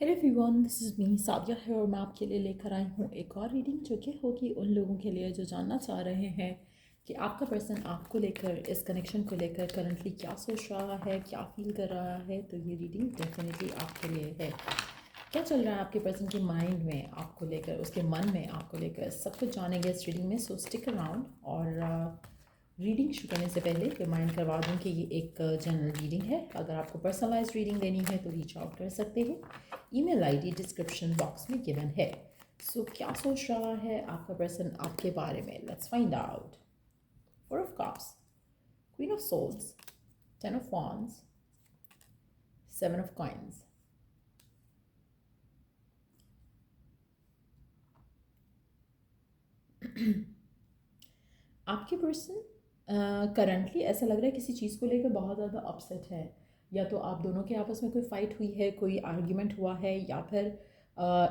Hello everyone, this is me Sadia है और मैं आपके लिए लेकर आई हूँ एक और रीडिंग जो कि होगी उन लोगों के लिए जो जानना चाह रहे हैं कि आपका पर्सन आपको लेकर, इस कनेक्शन को लेकर करंटली क्या सोच रहा है, क्या फील कर रहा है। तो ये रीडिंग डेफिनेटली आपके लिए है। क्या चल रहा है आपके पर्सन के माइंड में आपको लेकर, उसके मन में आपको लेकर, सब कुछ जानेंगे इस रीडिंग में। सो स्टिक अराउंड। और रीडिंग शुरू करने से पहले रिमाइंड करवा दूं कि ये एक जनरल रीडिंग है। अगर आपको पर्सनलाइज रीडिंग लेनी है तो रीच आउट कर सकते हैं। ईमेल आईडी डिस्क्रिप्शन बॉक्स में गिवन है। सो क्या सोच रहा है आपका पर्सन आपके बारे में? Let's find out. Four of cups, queen of souls, ten of wands, seven of coins. आपके पर्सन करंटली ऐसा लग रहा है किसी चीज़ को लेकर बहुत ज़्यादा अपसेट है। या तो आप दोनों के आपस में कोई फाइट हुई है, कोई आर्ग्यूमेंट हुआ है, या फिर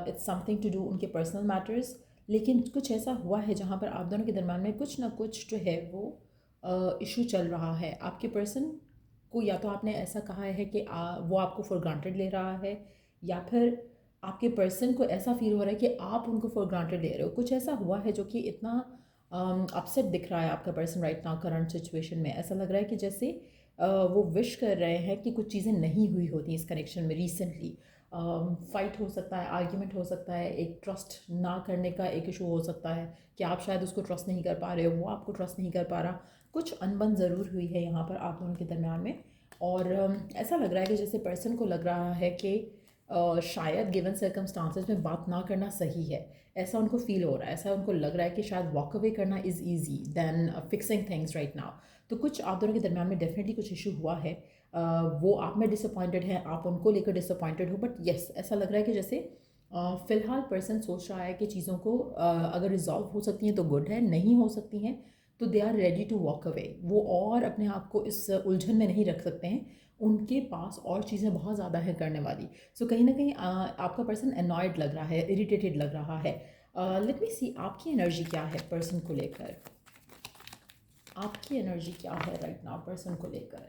इट्स समथिंग टू डू उनके पर्सनल मैटर्स। लेकिन कुछ ऐसा हुआ है जहाँ पर आप दोनों के दरम्यान में कुछ ना कुछ जो है वो इशू चल रहा है। आपके पर्सन को या तो आपने ऐसा कहा है कि वो आपको फॉर ग्रांटेड ले रहा है, या फिर आपके पर्सन को ऐसा फील हो रहा है कि आप उनको फॉर ग्रांटेड ले रहे हो। कुछ ऐसा हुआ है जो कि इतना अपसेट दिख रहा है आपका person right now current situation में। ऐसा लग रहा है कि जैसे वो विश कर रहे हैं कि कुछ चीज़ें नहीं हुई होती इस कनेक्शन में रिसेंटली। फाइट हो सकता है, आर्ग्यूमेंट हो सकता है, एक ट्रस्ट ना करने का एक इशू हो सकता है कि आप शायद उसको ट्रस्ट नहीं कर पा रहे हो, वो आपको ट्रस्ट नहीं कर पा रहा। कुछ अनबन ज़रूर हुई है यहाँ पर आप दोनों के दरम्यान में। और ऐसा लग रहा है कि जैसे पर्सन को लग रहा है कि शायद गिवन सर्कमस्टांसेस में बात ना करना सही है। ऐसा उनको फील हो रहा है, ऐसा उनको लग रहा है कि शायद वॉक अवे करना is easy than fixing things right now. तो कुछ आप दोनों के दरम्यान में डेफिनेटली कुछ इशू हुआ है। वो आप में डिसअपॉइंटेड है, आप उनको लेकर डिसअपॉइंटेड हो। बट येस, ऐसा लग रहा है कि जैसे फ़िलहाल पर्सन सोच रहा है कि चीज़ों को अगर रिजॉल्व हो सकती हैं तो गुड है, नहीं हो सकती हैं तो they are ready to walk away. वो और अपने आप को इस उलझन में नहीं रख सकते हैं, उनके पास और चीज़ें बहुत ज़्यादा हैं करने वाली। सो कहीं ना कहीं आपका पर्सन अनॉयड लग रहा है, इरिटेटेड लग रहा है। लेट मी सी आपकी एनर्जी क्या है पर्सन को लेकर। आपकी एनर्जी क्या है राइट नाउ पर्सन को लेकर?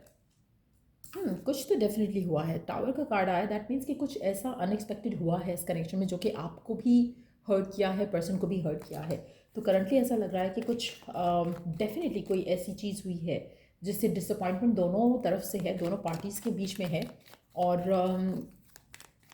कुछ तो डेफिनेटली हुआ है। टावर का कार्ड आया, दैट मीन्स कि कुछ ऐसा अनएक्सपेक्टेड हुआ है इस कनेक्शन में जो कि आपको भी हर्ट किया है, पर्सन को भी हर्ट किया है। तो करंटली ऐसा लग रहा है कि कुछ डेफिनेटली कोई ऐसी चीज़ हुई है जिससे डिसअपॉइंटमेंट दोनों तरफ से है, दोनों पार्टीज़ के बीच में है। और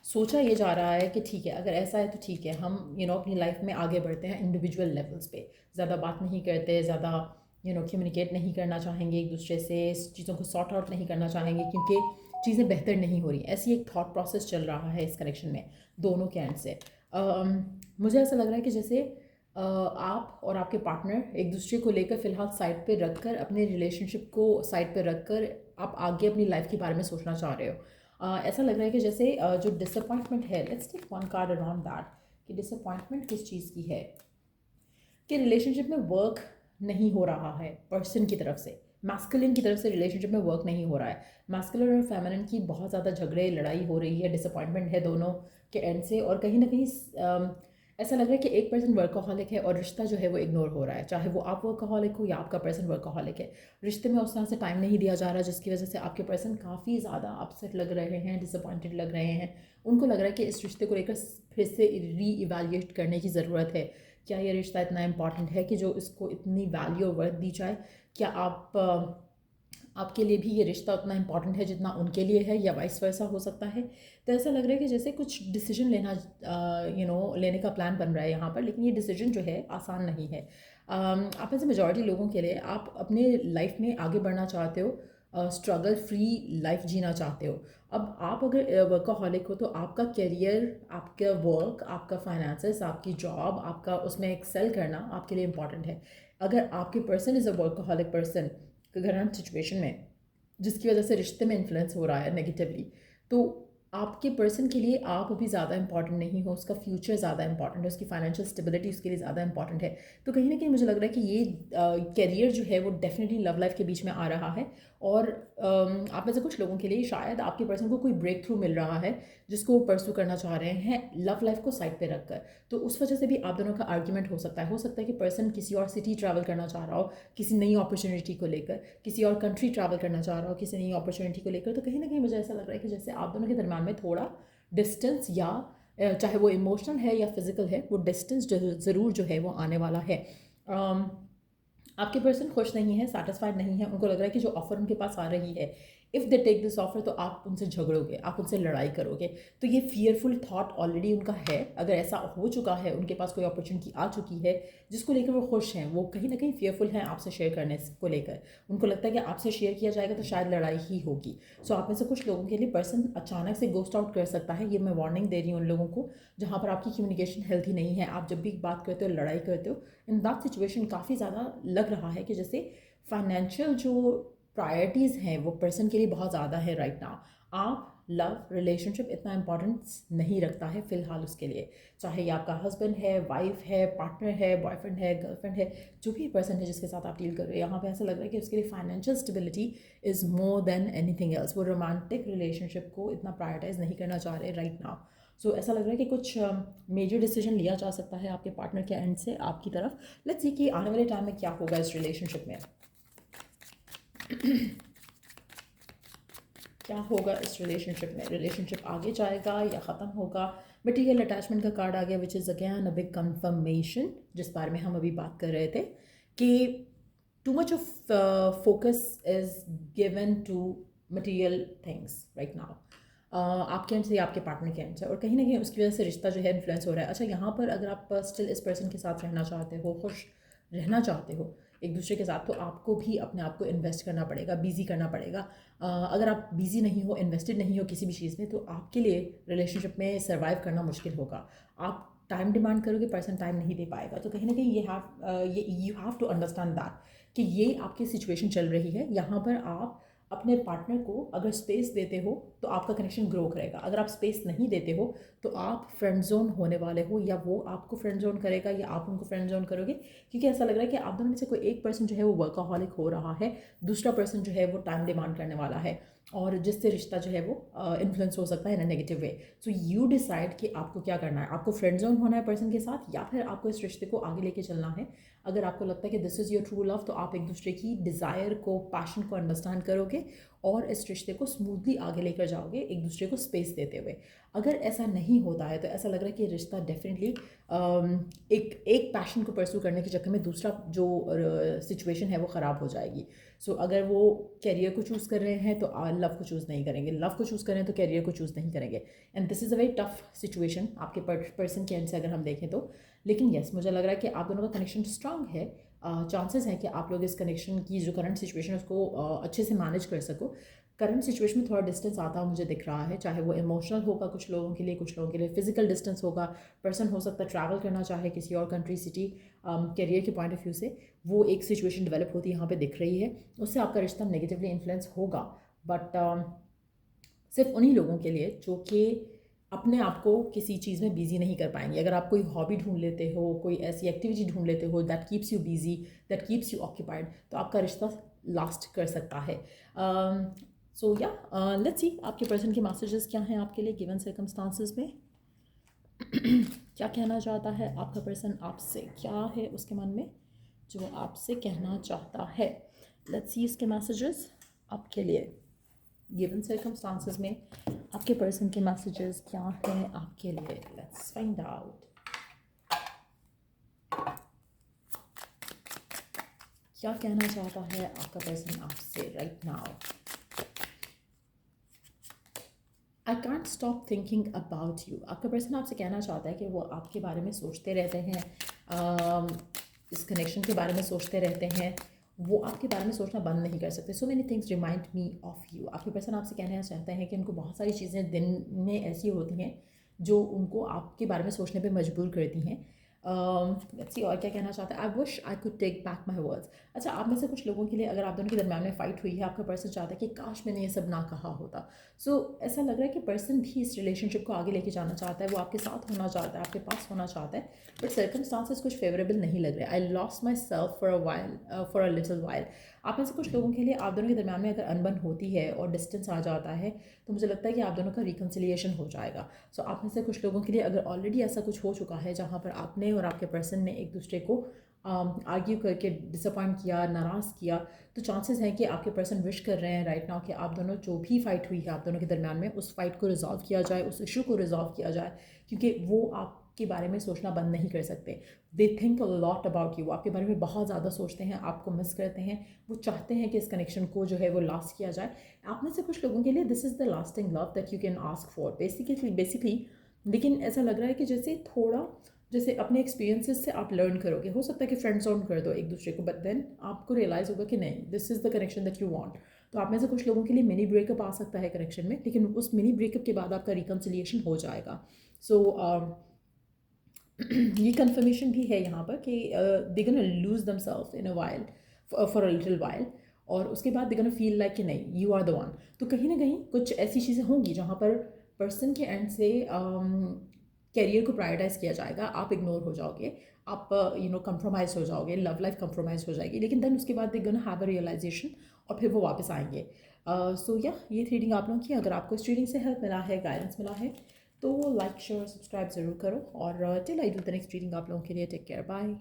सोचा ये जा रहा है कि ठीक है, अगर ऐसा है तो ठीक है, हम अपनी लाइफ में आगे बढ़ते हैं इंडिविजुअल लेवल्स पे। ज़्यादा बात नहीं करते, ज़्यादा कम्युनिकेट नहीं करना चाहेंगे एक दूसरे से, चीज़ों को सॉर्ट आउट नहीं करना चाहेंगे क्योंकि चीज़ें बेहतर नहीं हो रही। ऐसी एक थॉट प्रोसेस चल रहा है इस कनेक्शन में दोनों के एंड से। मुझे ऐसा लग रहा है कि जैसे आप और आपके पार्टनर एक दूसरे को लेकर फ़िलहाल साइड पे रखकर, अपने रिलेशनशिप को साइड पे रखकर आप आगे अपनी लाइफ के बारे में सोचना चाह रहे हो। ऐसा लग रहा है कि जैसे जो डिसअपॉइंटमेंट है, let's take one card around that, कि डिसअपॉइंटमेंट किस चीज़ की है। कि रिलेशनशिप में वर्क नहीं हो रहा है पर्सन की तरफ से, मैस्कुलिन की तरफ से रिलेशनशिप में वर्क नहीं हो रहा है। मैस्कुलिन और फेमिनिन की बहुत ज़्यादा झगड़े, लड़ाई हो रही है, डिसअपॉइंटमेंट है दोनों के एंड से। और कहीं ना कहीं ऐसा लग रहा है कि एक पर्सन वर्कaholic है और रिश्ता जो है वो इग्नोर हो रहा है, चाहे वो आप वर्कaholic हो या आपका पर्सन वर्कaholic है। रिश्ते में उस तरह से टाइम नहीं दिया जा रहा, जिसकी वजह से आपके पर्सन काफ़ी ज़्यादा अपसेट लग रहे हैं, डिसअपॉइंटेड लग रहे हैं। उनको लग रहा है कि इस रिश्ते को लेकर फिर से री इवेल्यूएट करने की ज़रूरत है। क्या ये रिश्ता इतना इम्पॉर्टेंट है कि जो इसको इतनी वैल्यू और वर्थ दी जाए? क्या आपके लिए भी ये रिश्ता उतना इम्पॉर्टेंट है जितना उनके लिए है, या वाइस वर्सा हो सकता है? तो ऐसा लग रहा है कि जैसे कुछ डिसीजन लेना लेने का प्लान बन रहा है यहाँ पर, लेकिन ये डिसीजन जो है आसान नहीं है। आप में से मेजॉरिटी लोगों के लिए, आप अपने लाइफ में आगे बढ़ना चाहते हो, स्ट्रगल फ्री लाइफ जीना चाहते हो। अब आप अगर वर्कaholic हो तो आपका करियर, आपका वर्क, आपका फाइनेंसेस, आपकी जॉब, आपका उसमें एक्सेल करना आपके लिए इम्पॉर्टेंट है। अगर आपके person is a workaholic person current situation में, जिसकी वजह से रिश्ते में इन्फ्लुएंस हो रहा है नेगेटिवली, तो आपके पर्सन के लिए आप अभी ज़्यादा इंपॉर्टेंट नहीं हो, उसका फ्यूचर ज़्यादा इंपॉर्टेंट है, उसकी फाइनेंशियल स्टेबिलिटी उसके लिए ज़्यादा इंपॉर्टेंट है। तो कहीं ना कहीं मुझे लग रहा है कि ये करियर जो है वो डेफिनेटली लव लाइफ के बीच में आ रहा है। और आप में से कुछ लोगों के लिए शायद आपके पर्सन को कोई ब्रेक थ्रू मिल रहा है जिसको वो परस्यू करना चाह रहे हैं लव लाइफ को साइड पे रखकर। तो उस वजह से भी आप दोनों का आर्ग्यूमेंट हो सकता है। हो सकता है कि पर्सन किसी और सिटी ट्रैवल करना चाह रहा हो किसी नई अपॉर्चुनिटी को लेकर, किसी और कंट्री ट्रैवल करना चाह रहा हो किसी नई अपॉर्चुनिटी को लेकर। तो कहीं ना कहीं मुझे ऐसा लग रहा है कि जैसे आप दोनों के दरम्यान में थोड़ा डिस्टेंस या चाहे वो इमोशनल है या फिज़िकल है, वो डिस्टेंस ज़रूर जो है वो आने वाला है। आपके पर्सन खुश नहीं है, सेटिस्फाइड नहीं है, उनको लग रहा है कि जो ऑफ़र उनके पास आ रही है, if they take this offer तो आप उनसे झगड़ोगे, आप उनसे लड़ाई करोगे। तो ये फ़ियरफुल थॉट ऑलरेडी उनका है। अगर ऐसा हो चुका है, उनके पास कोई अपॉर्चुनिटी आ चुकी है जिसको लेकर वो खुश हैं, वो कहीं ना कहीं फ़ियरफुल हैं आपसे शेयर करने को लेकर। उनको लगता है कि आपसे शेयर किया जाएगा तो शायद लड़ाई ही होगी। सो आप में से कुछ लोगों के लिए पर्सन अचानक से गोस्ट आउट कर सकता है। ये मैं वार्निंग दे रही हूँ उन लोगों को जहाँ पर आपकी कम्युनिकेशन हेल्थी नहीं है। आप जब भी बात करते हो, लड़ाई करते हो, इन दैट सिचुएशन काफ़ी ज़्यादा लग रहा है कि जैसे फाइनेंशियल जो प्रायोरिटीज़ हैं वो पर्सन के लिए बहुत ज़्यादा है राइट नाउ। आप लव रिलेशनशिप इतना इम्पोर्टेंस नहीं रखता है फ़िलहाल उसके लिए। चाहे ये आपका हस्बैंड है, वाइफ है, पार्टनर है, बॉयफ्रेंड है, गर्लफ्रेंड है, जो भी पर्सन है जिसके साथ आप डील कर रहे हो, यहाँ पे ऐसा लग रहा है कि उसके लिए financial stability is more than anything else. वो रोमांटिक रिलेशनशिप को इतना प्रायोरिटाइज नहीं करना चाह रहे राइट नाउ। सो ऐसा लग रहा है कि कुछ मेजर डिसीजन लिया जा सकता है आपके पार्टनर के एंड से आपकी तरफ। लेट्स सी कि आने वाले टाइम में क्या होगा इस रिलेशनशिप में। क्या होगा इस रिलेशनशिप में? रिलेशनशिप आगे जाएगा या ख़त्म होगा? मटीरियल अटैचमेंट का कार्ड आ गया which is again a big confirmation, जिस बारे में हम अभी बात कर रहे थे कि too much of focus is given to material things right now. आपके एंड से या आपके पार्टनर के एंड से, और कहीं ना कहीं उसकी वजह से रिश्ता जो है इन्फ्लुएंस हो रहा है। अच्छा, यहाँ पर अगर आप स्टिल इस पर्सन के साथ रहना चाहते हो, खुश रहना चाहते हो एक दूसरे के साथ, तो आपको भी अपने आप को इन्वेस्ट करना पड़ेगा, बिजी करना पड़ेगा। अगर आप बिजी नहीं हो, इन्वेस्टेड नहीं हो किसी भी चीज़ में, तो आपके लिए रिलेशनशिप में सर्वाइव करना मुश्किल होगा। आप टाइम डिमांड करोगे, पर्सन टाइम नहीं दे पाएगा। तो कहीं ना कहीं ये you have to understand that कि ये आपकी सिचुएशन चल रही है। यहाँ पर आप अपने पार्टनर को अगर स्पेस देते हो तो आपका कनेक्शन ग्रो करेगा। अगर आप स्पेस नहीं देते हो तो आप फ्रेंड जोन होने वाले हो, या वो आपको फ्रेंड जोन करेगा या आप उनको फ्रेंड जोन करोगे। क्योंकि ऐसा लग रहा है कि आप दोनों में से कोई एक पर्सन जो है वो वर्कaholic हो रहा है, दूसरा पर्सन जो है वो टाइम डिमांड करने वाला है, और जिससे रिश्ता जो है वो इन्फ्लुएंस हो सकता है in a negative way. So you decide कि आपको क्या करना है। आपको फ्रेंड जोन होना है पर्सन के साथ, या फिर आपको इस रिश्ते को आगे लेके चलना है। अगर आपको लगता है कि this is your true love, तो आप एक दूसरे की डिज़ायर को, पैशन को अंडरस्टैंड करोगे और इस रिश्ते को स्मूथली आगे लेकर जाओगे एक दूसरे को स्पेस देते हुए। अगर ऐसा नहीं होता है तो ऐसा लग रहा है कि रिश्ता डेफिनेटली एक पैशन को परस्यू करने के चक्कर में दूसरा जो सिचुएशन है वो ख़राब हो जाएगी। सो अगर वो कैरियर को चूज़ कर रहे हैं तो लव को चूज़ नहीं करेंगे, लव को चूज़ करें तो कैरियर को चूज़ नहीं करेंगे। And this is a very tough situation आपके पर्सन के एंड से अगर हम देखें तो। लेकिन येस, मुझे लग रहा है कि आप दोनों का कनेक्शन स्ट्रांग है। चांसेस हैं कि आप लोग इस कनेक्शन की जो करंट सिचुएशन है उसको अच्छे से मैनेज कर सको। करंट सिचुएशन में थोड़ा डिस्टेंस आता मुझे दिख रहा है, चाहे वो इमोशनल होगा कुछ लोगों के लिए, कुछ लोगों के लिए फिजिकल डिस्टेंस होगा। पर्सन हो सकता है ट्रैवल करना चाहे किसी और कंट्री, सिटी, करियर के पॉइंट ऑफ व्यू से वो एक सिचुएशन डेवलप होती यहाँ पे दिख रही है। उससे आपका रिश्ता नेगेटिवली इन्फ्लुएंस होगा, बट सिर्फ उन्हीं लोगों के लिए जो कि अपने आप को किसी चीज़ में बिजी नहीं कर पाएंगे। अगर आप कोई हॉबी ढूंढ लेते हो, कोई ऐसी एक्टिविटी ढूंढ लेते हो that keeps you busy, that keeps you occupied, तो आपका रिश्ता लास्ट कर सकता है। सो या लेट्स सी आपके पर्सन के मैसेजेस क्या हैं आपके लिए गिवन सर्कमस्टांसेस में। क्या कहना चाहता है आपका पर्सन आपसे, क्या है उसके मन में जो आपसे कहना चाहता है। लेट्स सी इसके मैसेजेस आपके लिए गिवन सर्कमस्टांसेस में आपके पर्सन के मैसेजेस क्या हैं आपके लिए। लेट्स फाइंड आउट क्या कहना चाहता है आपका पर्सन आपसे right now. I can't stop thinking about you. आपका पर्सन आपसे कहना चाहता है कि वो आपके बारे में सोचते रहते हैं, इस कनेक्शन के बारे में सोचते रहते हैं। वो आपके बारे में सोचना बंद नहीं कर सकते। So many things remind me of you. आपके पर्सन आपसे कहना चाहते हैं कि उनको बहुत सारी चीज़ें दिन में ऐसी होती हैं जो उनको आपके बारे में सोचने पे मजबूर करती हैं। लेट्स सी और क्या कहना चाहता है। I wish I could take back my words. अच्छा, आप में से कुछ लोगों के लिए अगर आप दोनों के दरम्यान में फ़ाइट हुई है, आपका पर्सन चाहता है कि काश मैंने ये सब ना कहा होता। सो ऐसा लग रहा है कि पर्सन भी इस रिलेशनशिप को आगे लेके जाना चाहता है, वो आपके साथ होना चाहता है, आपके पास होना चाहता है, बट सर्कमस्टांसेस कुछ फेवरेबल नहीं लग रहे। I lost my self for a little while. आप में से कुछ लोगों के लिए आप दोनों के दरम्यान में अगर अनबन होती है और डिस्टेंस आ जाता है तो मुझे लगता है कि आप दोनों का रिकन्सिलिएशन हो जाएगा। सो आप में से कुछ लोगों के लिए अगर ऑलरेडी ऐसा कुछ हो चुका है जहाँ पर आपने और आपके पर्सन ने एक दूसरे को आर्ग्यू करके डिसअपॉइंट किया, नाराज़ किया, तो चांसेस हैं कि आपके पर्सन विश कर रहे हैं राइट नाउ कि आप दोनों जो भी फ़ाइट हुई है आप दोनों के दरम्यान में उस फाइट को रिजॉल्व किया जाए, उस इशू को रिजॉल्व किया जाए, क्योंकि वो आपके बारे में सोचना बंद नहीं कर सकते। They think a lot about you, आपके बारे में बहुत ज़्यादा सोचते हैं, आपको मिस करते हैं, वो चाहते हैं कि इस कनेक्शन को जो है वो लास्ट किया जाए। आप में से कुछ लोगों के लिए this is the lasting love that you can ask for basically. लेकिन ऐसा लग रहा है कि जैसे थोड़ा जैसे अपने एक्सपीरियंसेस से आप लर्न करोगे, हो सकता है कि फ्रेंड जोन कर दो एक दूसरे को, बट देन आपको रियलाइज़ होगा कि नहीं, this is the connection that you want. तो आप में से कुछ लोगों के लिए मिनी ब्रेकअप आ सकता है कनेक्शन में, लेकिन उस मिनी ब्रेकअप के बाद आपका रिकन्सिलिएशन हो जाएगा। सो ये कंफर्मेशन भी है यहाँ पर कि they gonna lose themself in a while, for a little while, और उसके बाद दे गोना फील लाइक कि नहीं, यू आर द वन। तो कहीं ना कहीं कुछ ऐसी चीज़ें होंगी जहाँ पर पर्सन के एंड से कैरियर को प्रायोरिटाइज़ किया जाएगा, आप इग्नोर हो जाओगे, आप कंप्रोमाइज़ हो जाओगे, लव लाइफ कंप्रोमाइज़ हो जाएगी, लेकिन देन उसके बाद they gonna have a realization और फिर वो वापस आएंगे। सो या ये रीडिंग आप लोगों की, अगर आपको इस रीडिंग से हेल्प मिला है, गाइडेंस मिला है, तो लाइक शेयर सब्सक्राइब ज़रूर करो, और till I do the next reading आप लोगों के लिए टेक केयर, बाय।